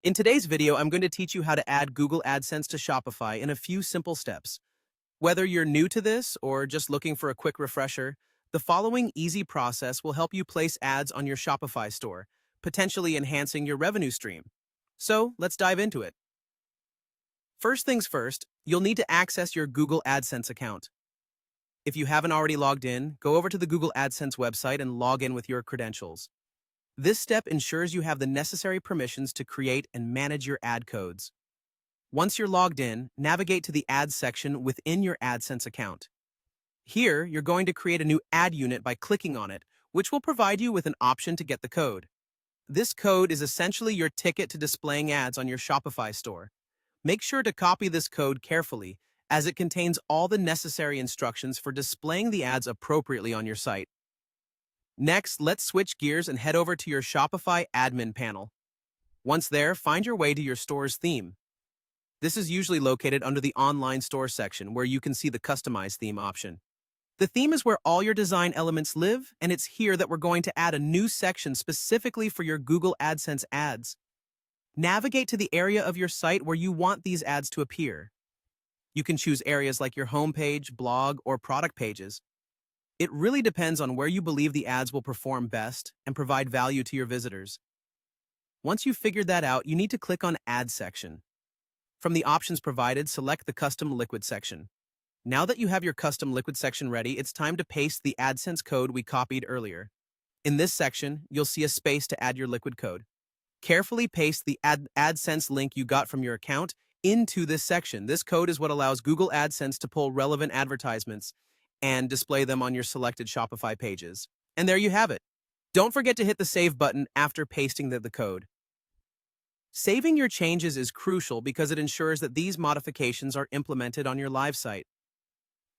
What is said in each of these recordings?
In today's video, I'm going to teach you how to add Google AdSense to Shopify in a few simple steps. Whether you're new to this or just looking for a quick refresher, the following easy process will help you place ads on your Shopify store, potentially enhancing your revenue stream. So let's dive into it. First things first, you'll need to access your Google AdSense account. If you haven't already logged in, go over to the Google AdSense website and log in with your credentials. This step ensures you have the necessary permissions to create and manage your ad codes. Once you're logged in, navigate to the Ads section within your AdSense account. Here, you're going to create a new ad unit by clicking on it, which will provide you with an option to get the code. This code is essentially your ticket to displaying ads on your Shopify store. Make sure to copy this code carefully, as it contains all the necessary instructions for displaying the ads appropriately on your site. Next, let's switch gears and head over to your Shopify admin panel. Once there, find your way to your store's theme. This is usually located under the online store section, where you can see the Customize theme option. The theme is where all your design elements live, and it's here that we're going to add a new section specifically for your Google AdSense ads. Navigate to the area of your site where you want these ads to appear. You can choose areas like your homepage, blog, or product pages. It really depends on where you believe the ads will perform best and provide value to your visitors. Once you've figured that out, you need to click on Add section. From the options provided, select the Custom Liquid section. Now that you have your Custom Liquid section ready, it's time to paste the AdSense code we copied earlier. In this section, you'll see a space to add your liquid code. Carefully paste the AdSense link you got from your account into this section. This code is what allows Google AdSense to pull relevant advertisements and display them on your selected Shopify pages. And there you have it. Don't forget to hit the Save button after pasting the code. Saving your changes is crucial because it ensures that these modifications are implemented on your live site.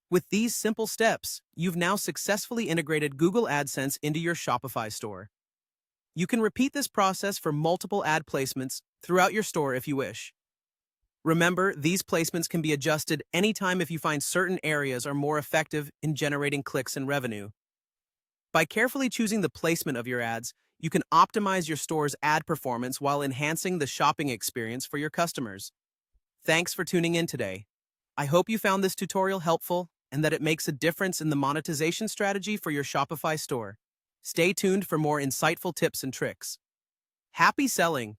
With these simple steps, you've now successfully integrated Google AdSense into your Shopify store. You can repeat this process for multiple ad placements throughout your store if you wish. Remember, these placements can be adjusted anytime if you find certain areas are more effective in generating clicks and revenue. By carefully choosing the placement of your ads, you can optimize your store's ad performance while enhancing the shopping experience for your customers. Thanks for tuning in today. I hope you found this tutorial helpful and that it makes a difference in the monetization strategy for your Shopify store. Stay tuned for more insightful tips and tricks. Happy selling!